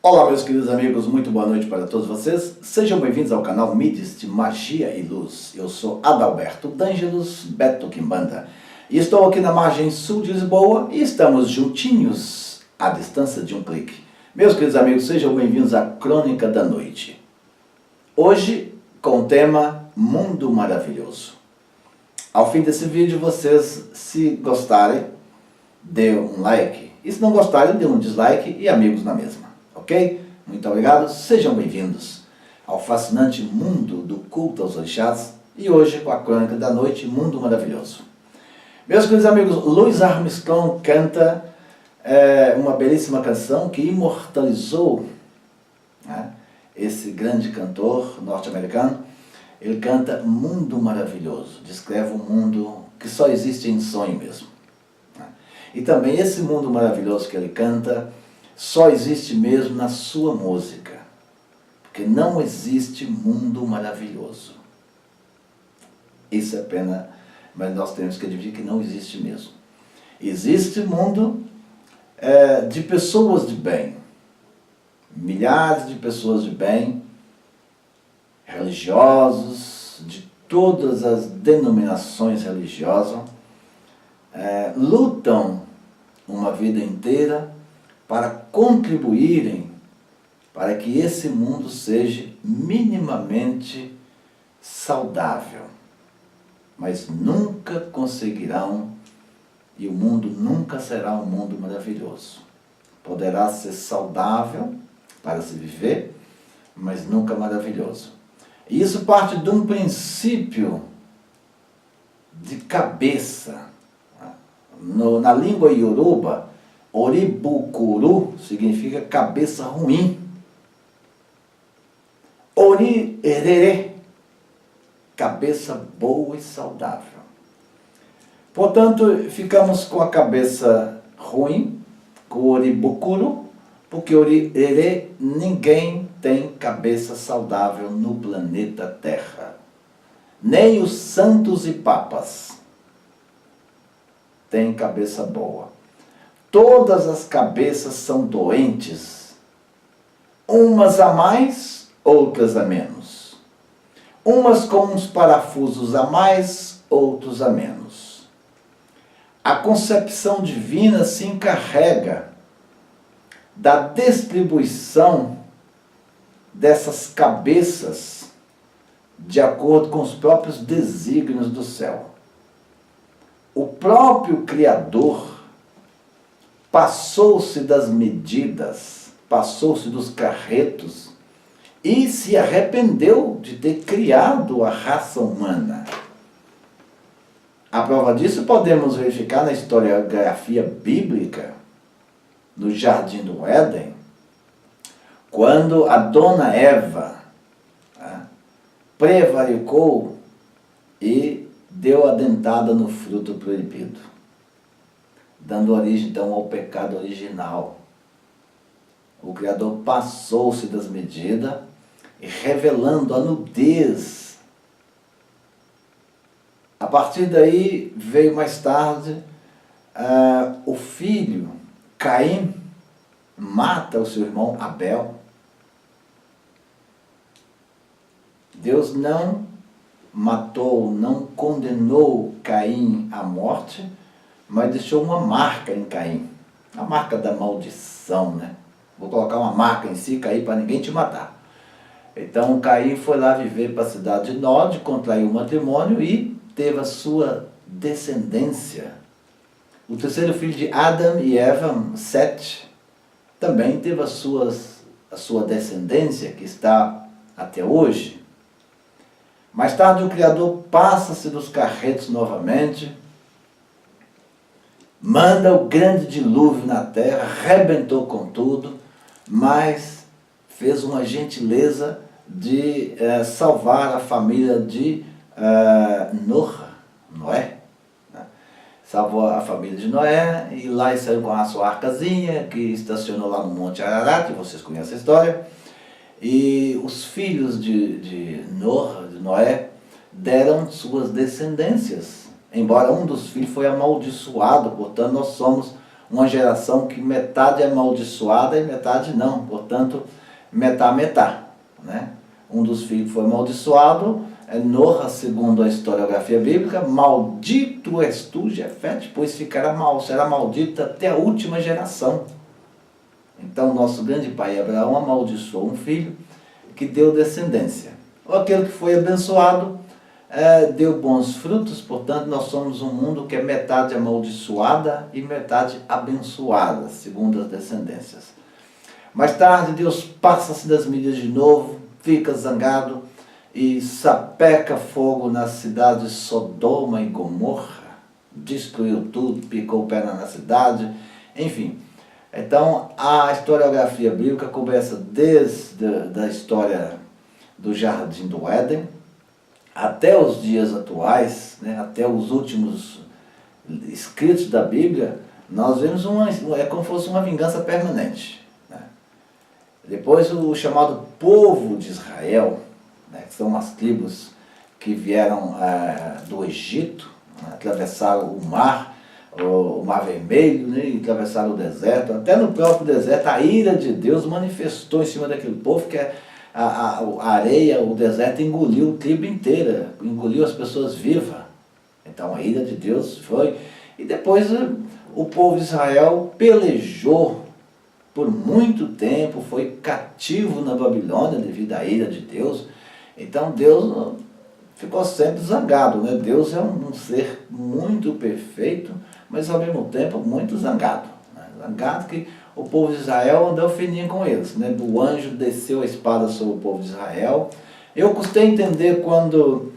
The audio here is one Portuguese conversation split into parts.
Olá meus queridos amigos, muito boa noite para todos vocês. Sejam bem-vindos ao canal Mídias de Magia e Luz. Eu sou Adalberto D'Angelos Beto Quimbanda e estou aqui na margem sul de Lisboa e estamos juntinhos à distância de um clique. Meus queridos amigos, sejam bem-vindos à Crônica da Noite. Hoje com o tema Mundo Maravilhoso. Ao fim desse vídeo, vocês, se gostarem, dê um like e se não gostarem, dê um dislike e amigos na mesma. Ok? Muito obrigado, sejam bem-vindos ao fascinante mundo do culto aos orixás e hoje com a Crônica da Noite, Mundo Maravilhoso. Meus queridos amigos, Louis Armstrong canta uma belíssima canção que imortalizou esse grande cantor norte-americano. Ele canta Mundo Maravilhoso, descreve um mundo que só existe em sonho mesmo. E também esse mundo maravilhoso que ele canta só existe mesmo na sua música, porque não existe mundo maravilhoso. Isso é pena, mas nós temos que admitir que não existe mesmo. Existe mundo de pessoas de bem, milhares de pessoas de bem, religiosos, de todas as denominações religiosas, lutam uma vida inteira para contribuírem para que esse mundo seja minimamente saudável. Mas nunca conseguirão, e o mundo nunca será um mundo maravilhoso. Poderá ser saudável para se viver, mas nunca maravilhoso. E isso parte de um princípio de cabeça. Na língua Yoruba, Oribukuru significa cabeça ruim. Orirere, cabeça boa e saudável. Portanto, ficamos com a cabeça ruim, com o Oribukuru, porque Orirere, ninguém tem cabeça saudável no planeta Terra. Nem os santos e papas têm cabeça boa. Todas as cabeças são doentes, umas a mais, outras a menos. Umas com uns parafusos a mais, outros a menos. A concepção divina se encarrega da distribuição dessas cabeças de acordo com os próprios desígnios do céu. O próprio Criador passou-se das medidas, passou-se dos carretos e se arrependeu de ter criado a raça humana. A prova disso podemos verificar na historiografia bíblica, no Jardim do Éden, quando a dona Eva prevaricou e deu a dentada no fruto proibido, dando origem então ao pecado original. O Criador passou-se das medidas e revelando a nudez. A partir daí veio mais tarde o filho, Caim, mata o seu irmão Abel. Deus não matou, não condenou Caim à morte, mas deixou uma marca em Caim, a marca da maldição, né? Vou colocar uma marca em si, Caim, para ninguém te matar. Então Caim foi lá viver para a cidade de Nod, contraiu o matrimônio e teve a sua descendência. O terceiro filho de Adão e Eva, Sete, também teve a sua descendência, que está até hoje. Mais tarde o Criador passa-se dos carretos novamente, manda o grande dilúvio na terra, arrebentou com tudo, mas fez uma gentileza de salvar a família de Noé. Salvou a família de Noé e lá eles saíram com a sua arcazinha, que estacionou lá no Monte Ararat, vocês conhecem a história. E os filhos de Noé deram suas descendências. Embora um dos filhos foi amaldiçoado, portanto nós somos uma geração que metade é amaldiçoada e metade não, portanto, metá, né? Um dos filhos foi amaldiçoado, Noa, segundo a historiografia bíblica, maldito és tu, Jefete, pois será maldito até a última geração. Então, nosso grande pai Abraão amaldiçoou um filho que deu descendência. Aquele que foi abençoado deu bons frutos, portanto, nós somos um mundo que é metade amaldiçoada e metade abençoada, segundo as descendências. Mais tarde, Deus passa-se das mídias de novo, fica zangado e sapeca fogo nas cidades de Sodoma e Gomorra, destruiu tudo, picou perna na cidade, enfim. Então, a historiografia bíblica começa desde a história do Jardim do Éden, até os dias atuais, né, até os últimos escritos da Bíblia, nós vemos é como se fosse uma vingança permanente. Né? Depois o chamado povo de Israel, né, que são as tribos que vieram do Egito, né, atravessaram o Mar Vermelho, né, e atravessaram o deserto. Até no próprio deserto a ira de Deus manifestou em cima daquele povo, que a areia, o deserto engoliu a tribo inteira, engoliu as pessoas vivas. Então a ira de Deus foi. E depois o povo de Israel pelejou por muito tempo, foi cativo na Babilônia devido à ira de Deus. Então Deus ficou sempre zangado, né? Deus é um ser muito perfeito, mas ao mesmo tempo muito zangado. Né? Zangado que o povo de Israel andou fininho com eles. Né? Do anjo desceu a espada sobre o povo de Israel. Eu custei entender quando,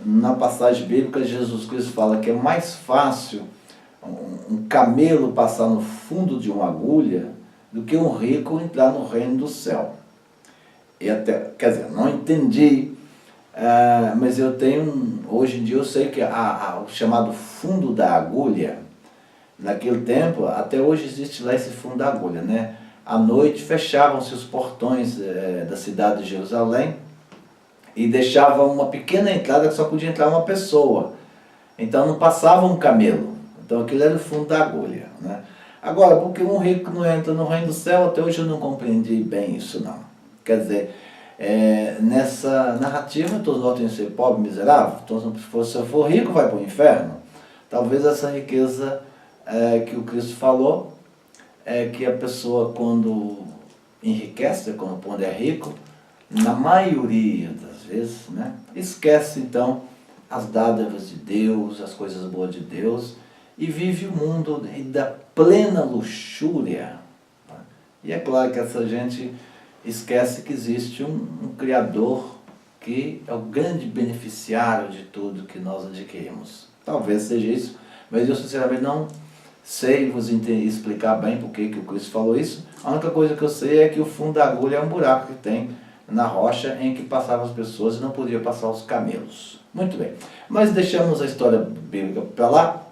na passagem bíblica, Jesus Cristo fala que é mais fácil um camelo passar no fundo de uma agulha do que um rico entrar no reino do céu. E até, quer dizer, não entendi, mas eu tenho, hoje em dia eu sei que o chamado fundo da agulha, naquele tempo, até hoje existe lá esse fundo da agulha, né? À noite fechavam-se os portões da cidade de Jerusalém e deixavam uma pequena entrada que só podia entrar uma pessoa. Então não passava um camelo. Então aquilo era o fundo da agulha, né? Agora, porque um rico não entra no reino do céu, até hoje eu não compreendi bem isso não. Quer dizer, nessa narrativa todos nós temos que ser pobre, miserável. Então, se eu for rico, vai para o inferno. Talvez essa riqueza que o Cristo falou é que a pessoa, quando enriquece, quando é rico, na maioria das vezes, né, esquece então as dádivas de Deus, as coisas boas de Deus, e vive o mundo da plena luxúria. Né? E é claro que essa gente esquece que existe um Criador que é o grande beneficiário de tudo que nós adquirimos. Talvez seja isso, mas eu sinceramente não sei vos explicar bem por que o Cristo falou isso. A única coisa que eu sei é que o fundo da agulha é um buraco que tem na rocha em que passavam as pessoas e não podia passar os camelos. Muito bem, mas deixamos a história bíblica para lá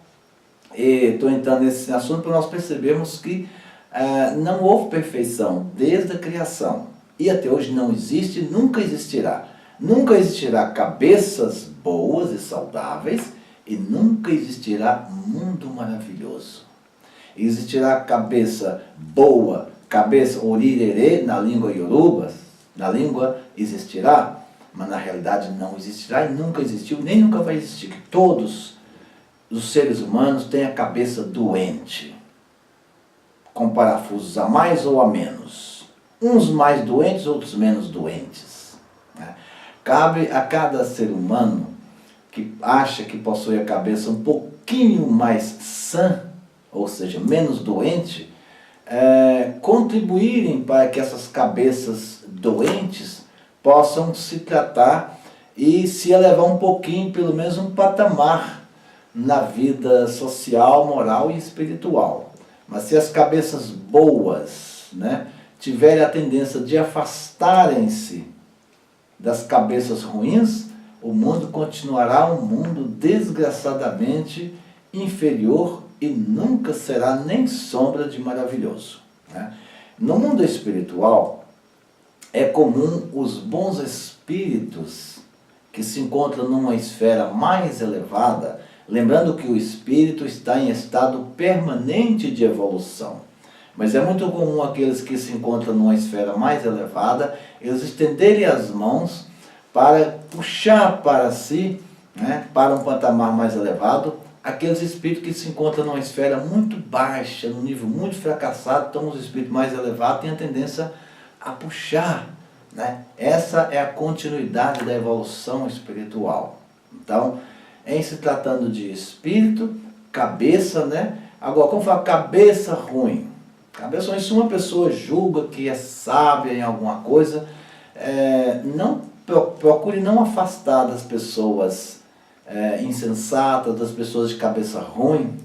e estou entrando nesse assunto para nós percebermos que não houve perfeição desde a criação e até hoje não existe, nunca existirá. Nunca existirá cabeças boas e saudáveis e nunca existirá mundo maravilhoso. Existirá cabeça boa, cabeça orirerê na língua iorubas, na língua existirá, mas na realidade não existirá e nunca existiu, nem nunca vai existir. Que todos os seres humanos têm a cabeça doente, com parafusos a mais ou a menos. Uns mais doentes, outros menos doentes. Né? Cabe a cada ser humano que acha que possui a cabeça um pouquinho mais sã, ou seja, menos doente, contribuírem para que essas cabeças doentes possam se tratar e se elevar um pouquinho, pelo menos um patamar, na vida social, moral e espiritual. Mas se as cabeças boas, né, tiverem a tendência de afastarem-se das cabeças ruins, o mundo continuará um mundo desgraçadamente inferior e nunca será nem sombra de maravilhoso. Né? No mundo espiritual, é comum os bons espíritos que se encontram numa esfera mais elevada Lembrando que o espírito está em estado permanente de evolução. Mas é muito comum aqueles que se encontram numa esfera mais elevada, eles estenderem as mãos para puxar para si, né, para um patamar mais elevado, aqueles espíritos que se encontram numa esfera muito baixa, num nível muito fracassado. Então os espíritos mais elevados têm a tendência a puxar, né? Essa é a continuidade da evolução espiritual. Então, em se tratando de espírito, cabeça, né? Agora, como fala cabeça ruim? Cabeça ruim, se uma pessoa julga que é sábia em alguma coisa, não procure não afastar das pessoas insensatas, das pessoas de cabeça ruim.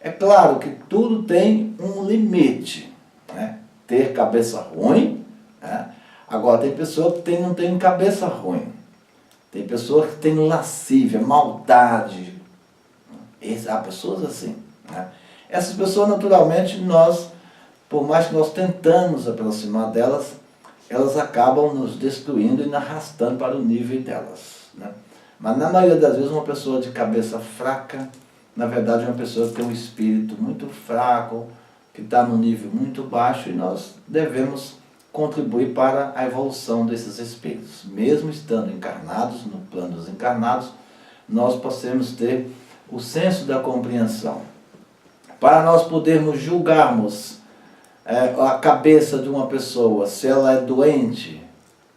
É claro que tudo tem um limite, né? Ter cabeça ruim, né? Agora tem pessoa que não tem cabeça ruim. Tem pessoa que tem lascívia, maldade. Há pessoas assim, né? Essas pessoas, naturalmente, por mais que nós tentamos aproximar delas, elas acabam nos destruindo e nos arrastando para o nível delas, né? Mas na maioria das vezes uma pessoa de cabeça fraca, na verdade é uma pessoa que tem um espírito muito fraco, que está num nível muito baixo, e nós devemos contribuir para a evolução desses espíritos. Mesmo estando encarnados, no plano dos encarnados, nós possamos ter o senso da compreensão. Para nós podermos julgarmos a cabeça de uma pessoa, se ela é doente,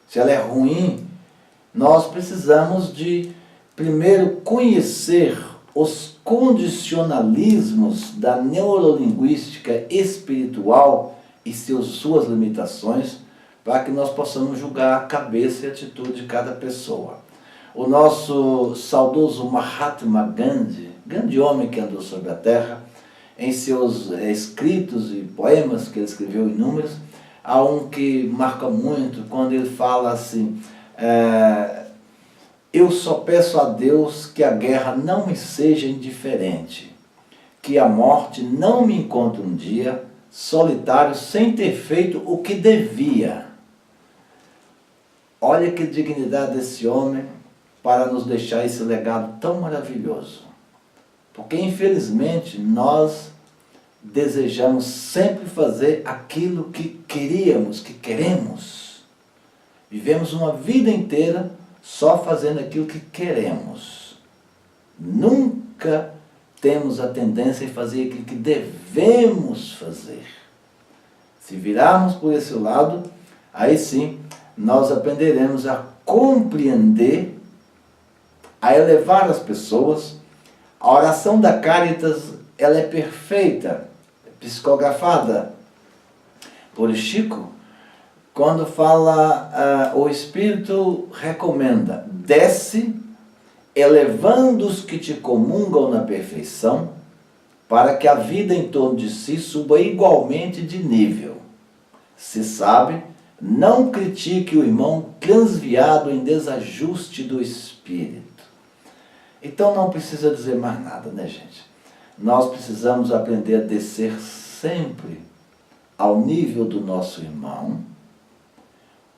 se ela é ruim, nós precisamos de, primeiro, conhecer os condicionalismos da neurolinguística espiritual e suas limitações, para que nós possamos julgar a cabeça e a atitude de cada pessoa. O nosso saudoso Mahatma Gandhi, grande homem que andou sobre a Terra, em seus escritos e poemas, que ele escreveu inúmeros, há um que marca muito, quando ele fala assim: eu só peço a Deus que a guerra não me seja indiferente, que a morte não me encontre um dia solitário sem ter feito o que devia. Olha que dignidade desse homem para nos deixar esse legado tão maravilhoso. Porque infelizmente nós desejamos sempre fazer aquilo que queríamos, que queremos. Vivemos uma vida inteira só fazendo aquilo que queremos. Nunca temos a tendência em fazer aquilo que devemos fazer. Se virarmos por esse lado, aí sim nós aprenderemos a compreender, a elevar as pessoas. A oração da Caritas, ela é perfeita, psicografada por Chico, quando fala, o Espírito recomenda: desce, elevando os que te comungam na perfeição, para que a vida em torno de si suba igualmente de nível. Se sabe, não critique o irmão transviado em desajuste do espírito. Então não precisa dizer mais nada, né, gente? Nós precisamos aprender a descer sempre ao nível do nosso irmão,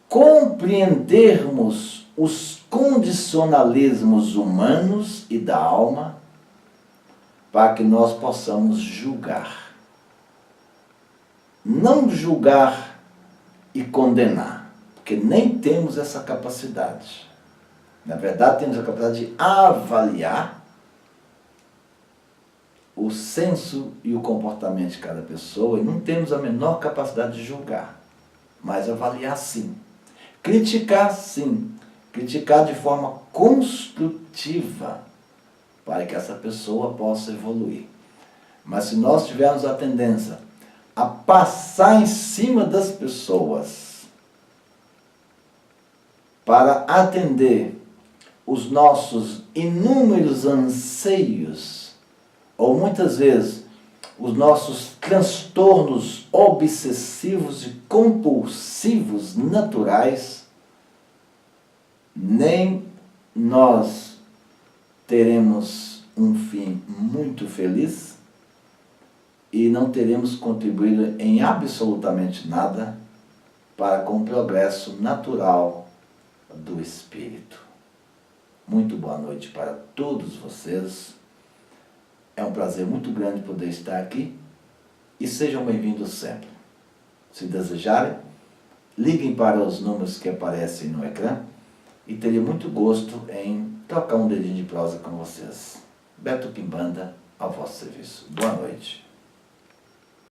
compreendermos os condicionalismos humanos e da alma, para que nós possamos julgar. Não julgar e condenar, porque nem temos essa capacidade. Na verdade, temos a capacidade de avaliar o senso e o comportamento de cada pessoa, e não temos a menor capacidade de julgar, mas avaliar sim. Criticar sim, criticar de forma construtiva, para que essa pessoa possa evoluir. Mas se nós tivermos a tendência a passar em cima das pessoas para atender os nossos inúmeros anseios, ou muitas vezes os nossos transtornos obsessivos e compulsivos naturais, nem nós teremos um fim muito feliz e não teremos contribuído em absolutamente nada para com o progresso natural do espírito. Muito boa noite para todos vocês. É um prazer muito grande poder estar aqui e sejam bem-vindos sempre. Se desejarem, liguem para os números que aparecem no ecrã e teria muito gosto em tocar um dedinho de prosa com vocês. Beto Quimbanda, ao vosso serviço. Boa noite.